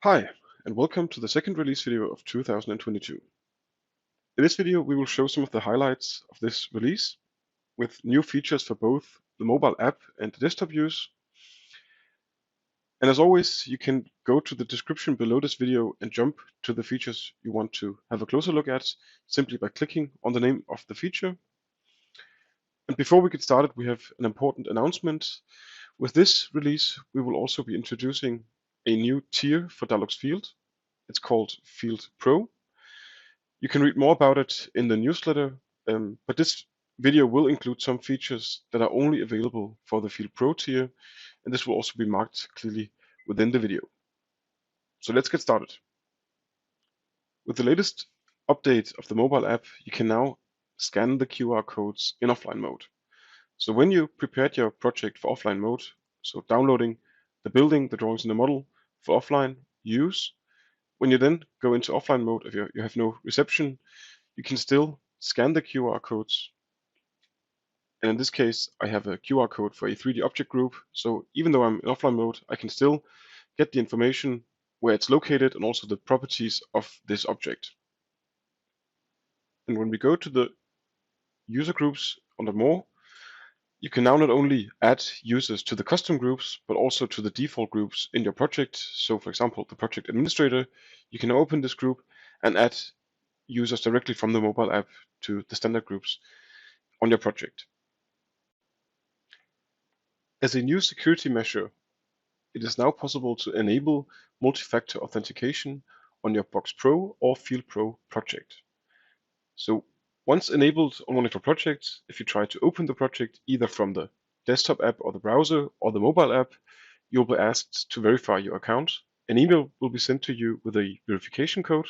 Hi, and welcome to the second release video of 2022. In this video, we will show some of the highlights of this release with new features for both the mobile app and the desktop use. And as always, you can go to the description below this video and jump to the features you want to have a closer look at simply by clicking on the name of the feature. And before we get started, we have an important announcement. With this release, we will also be introducing a new tier for Dalux Field. It's called Field Pro. You can read more about it in the newsletter, but this video will include some features that are only available for the Field Pro tier, and this will also be marked clearly within the video. So let's get started. With the latest update of the mobile app, you can now scan the QR codes in offline mode. So when you prepared your project for offline mode, so downloading the building, the drawings and the model for offline use, when you then go into offline mode, if you have no reception, you can still scan the QR codes. And in this case, I have a QR code for a 3D object group. So even though I'm in offline mode, I can still get the information where it's located and also the properties of this object. And when we go to the user groups under more, you can now not only add users to the custom groups, but also to the default groups in your project. So for example, the project administrator, you can open this group and add users directly from the mobile app to the standard groups on your project. As a new security measure, it is now possible to enable multi-factor authentication on your Box Pro or Field Pro project. So once enabled on one of your projects, if you try to open the project either from the desktop app or the browser or the mobile app, you'll be asked to verify your account. An email will be sent to you with a verification code.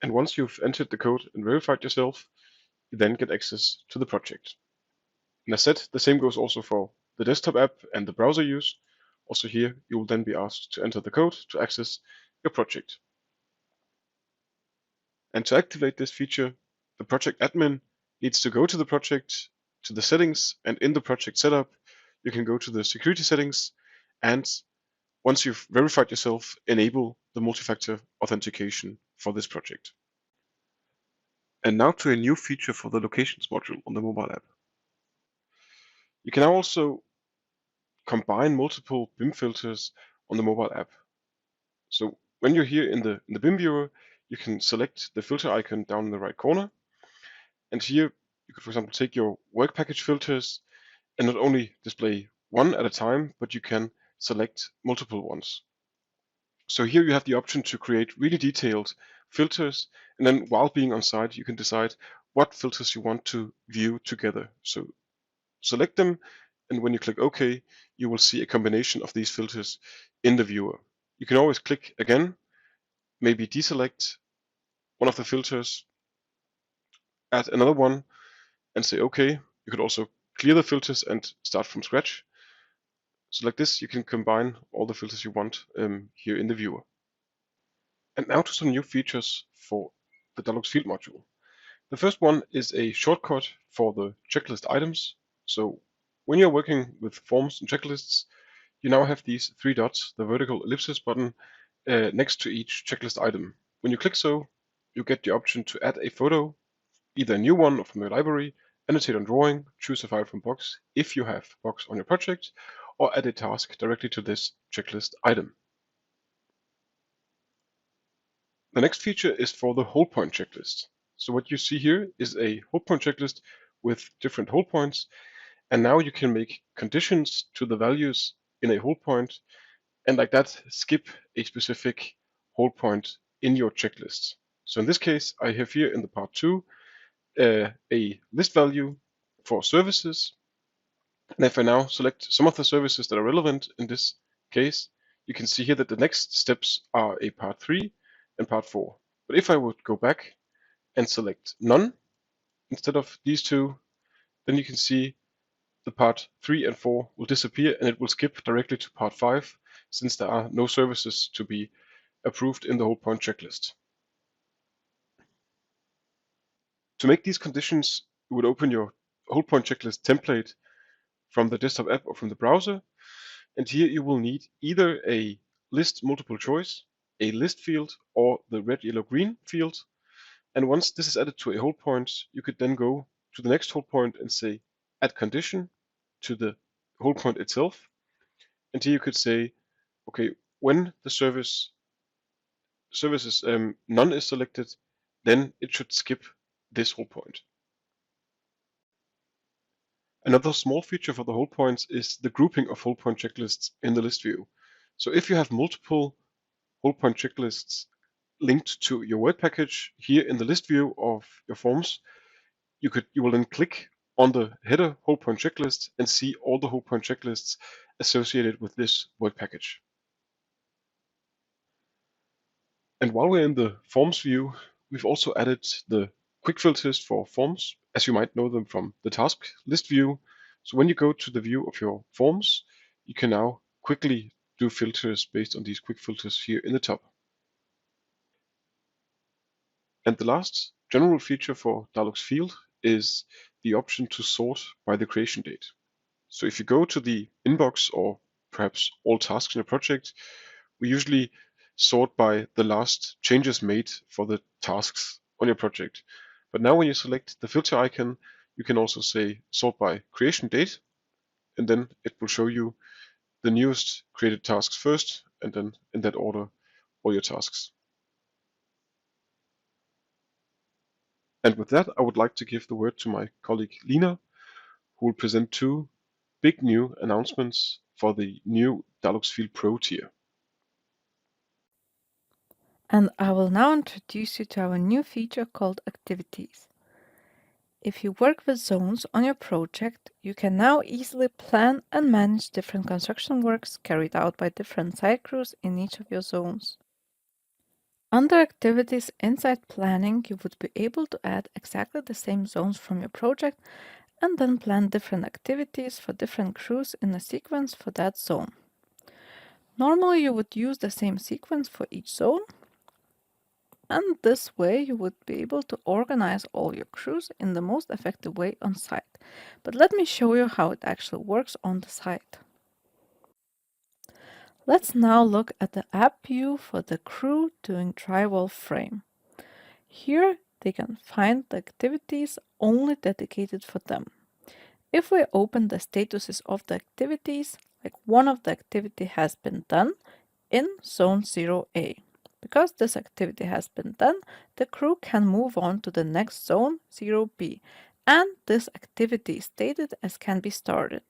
And once you've entered the code and verified yourself, you then get access to the project. And as said, the same goes also for the desktop app and the browser use. Also here, you will then be asked to enter the code to access your project. And to activate this feature, the project admin needs to go to the project, to the settings, and in the project setup, you can go to the security settings, and once you've verified yourself, enable the multi-factor authentication for this project. And now to a new feature for the locations module on the mobile app. You can now also combine multiple BIM filters on the mobile app. So when you're here in the BIM viewer, you can select the filter icon down in the right corner. And here you could, for example, take your work package filters and not only display one at a time, but you can select multiple ones. So here you have the option to create really detailed filters, and then while being on site, you can decide what filters you want to view together. So select them, and when you click OK, you will see a combination of these filters in the viewer. You can always click again, maybe deselect one of the filters, add another one, and say OK. You could also clear the filters and start from scratch. So like this, you can combine all the filters you want here in the viewer. And now to some new features for the Dalux Field module. The first one is a shortcut for the checklist items. So when you're working with forms and checklists, you now have these three dots, the vertical ellipsis button, next to each checklist item. When you click so, you get the option to add a photo, either a new one or from your library, annotate on drawing, choose a file from Box if you have Box on your project, or add a task directly to this checklist item. The next feature is for the hold point checklist. So what you see here is a hold point checklist with different hold points, and now you can make conditions to the values in a hold point, and like that skip a specific hold point in your checklist. So in this case, I have here in the part 2 a list value for services, and if I now select some of the services that are relevant in this case, you can see here that the next steps are a part 3 and part 4. But if I would go back and select none instead of these two, then you can see the part 3 and 4 will disappear and it will skip directly to part 5 since there are no services to be approved in the hold point checklist. To make these conditions, you would open your hold point checklist template from the desktop app or from the browser, And here you will need either a list multiple choice, a list field, or the red, yellow, green field. And once this is added to a hold point, you could then go to the next hold point and say add condition to the hold point itself. And here you could say, okay, when the services none is selected, then it should skip this hold point. Another small feature for the hold points is the grouping of hold point checklists in the list view. So if you have multiple hold point checklists linked to your Word package here in the list view of your forms, you will then click on the header hold point checklist and see all the hold point checklists associated with this Word package. And while we're in the forms view, we've also added the quick filters for forms, as you might know them from the task list view. So when you go to the view of your forms, you can now quickly do filters based on these quick filters here in the top. And the last general feature for Dalux field is the option to sort by the creation date. So if you go to the inbox or perhaps all tasks in a project, we usually sort by the last changes made for the tasks on your project. But now when you select the filter icon, you can also say sort by creation date, and then it will show you the newest created tasks first, and then in that order, all your tasks. And with that, I would like to give the word to my colleague Lina, who will present two big new announcements for the new Dalux Field Pro tier. And I will now introduce you to our new feature called Activities. If you work with zones on your project, you can now easily plan and manage different construction works carried out by different site crews in each of your zones. Under Activities inside Planning, you would be able to add exactly the same zones from your project and then plan different activities for different crews in a sequence for that zone. Normally, you would use the same sequence for each zone, and this way you would be able to organize all your crews in the most effective way on site. But let me show you how it actually works on the site. Let's now look at the app view for the crew doing drywall frame. Here they can find the activities only dedicated for them. If we open the statuses of the activities, like one of the activity has been done in zone 0A. Because this activity has been done, the crew can move on to the next zone, 0B, and this activity is stated as can be started.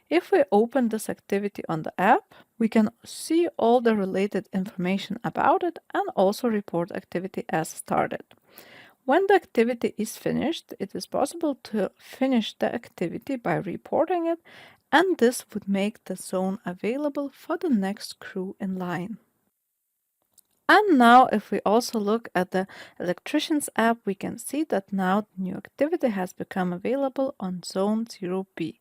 If we open this activity on the app, we can see all the related information about it and also report activity as started. When the activity is finished, it is possible to finish the activity by reporting it, and this would make the zone available for the next crew in line. And now if we also look at the Electricians app, we can see that now the new activity has become available on zone 0B.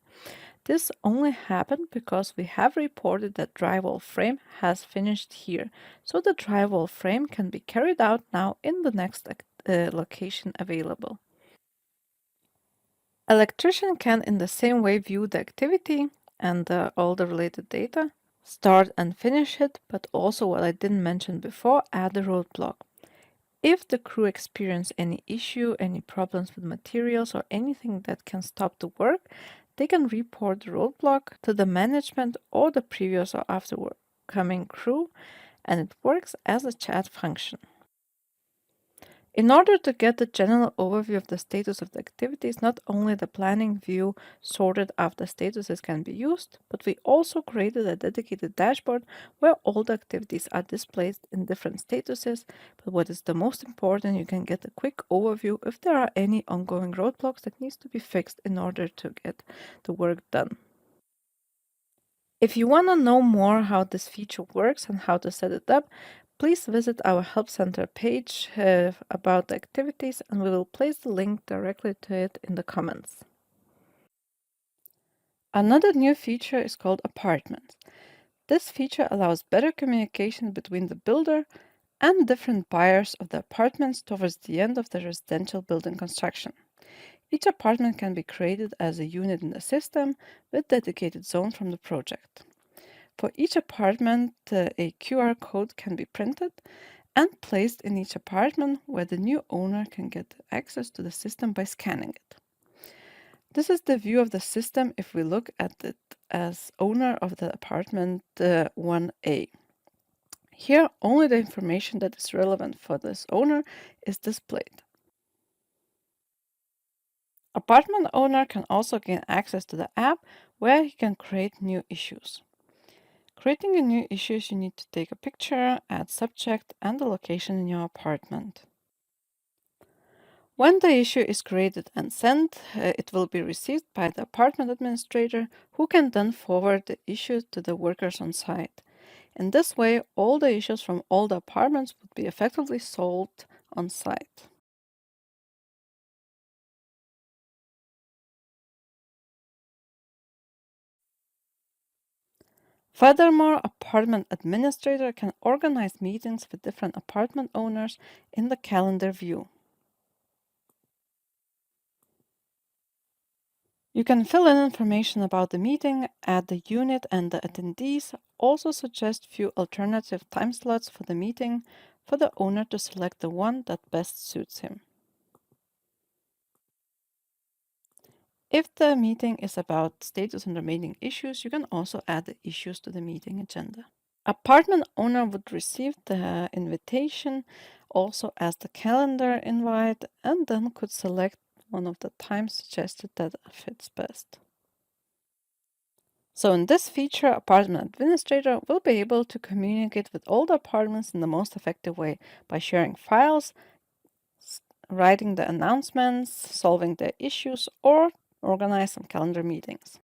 This only happened because we have reported that drywall frame has finished here, so the drywall frame can be carried out now in the next location available. Electrician can in the same way view the activity and all the related data, start and finish it, but also what I didn't mention before, add a roadblock. If the crew experience any issue, any problems with materials or anything that can stop the work, they can report the roadblock to the management or the previous or afterward coming crew, and it works as a chat function. In order to get the general overview of the status of the activities, not only the planning view sorted after statuses can be used, but we also created a dedicated dashboard where all the activities are displayed in different statuses. But what is the most important, you can get a quick overview if there are any ongoing roadblocks that needs to be fixed in order to get the work done. If you want to know more how this feature works and how to set it up, please visit our Help Center page about the activities, and we will place the link directly to it in the comments. Another new feature is called Apartments. This feature allows better communication between the builder and different buyers of the apartments towards the end of the residential building construction. Each apartment can be created as a unit in the system with dedicated zones from the project. For each apartment, a QR code can be printed and placed in each apartment where the new owner can get access to the system by scanning it. This is the view of the system if we look at it as owner of the apartment 1A. Here, only the information that is relevant for this owner is displayed. Apartment owner can also gain access to the app where he can create new issues. Creating a new issue, you need to take a picture, add subject and the location in your apartment. When the issue is created and sent, it will be received by the apartment administrator, who can then forward the issue to the workers on site. In this way, all the issues from all the apartments would be effectively solved on site. Furthermore, apartment administrator can organize meetings with different apartment owners in the calendar view. You can fill in information about the meeting, add the unit and the attendees, also suggest few alternative time slots for the meeting for the owner to select the one that best suits him. If the meeting is about status and remaining issues, you can also add the issues to the meeting agenda. Apartment owner would receive the invitation also as the calendar invite and then could select one of the times suggested that fits best. So in this feature, apartment administrator will be able to communicate with all the apartments in the most effective way by sharing files, writing the announcements, solving the issues, or organize some calendar meetings.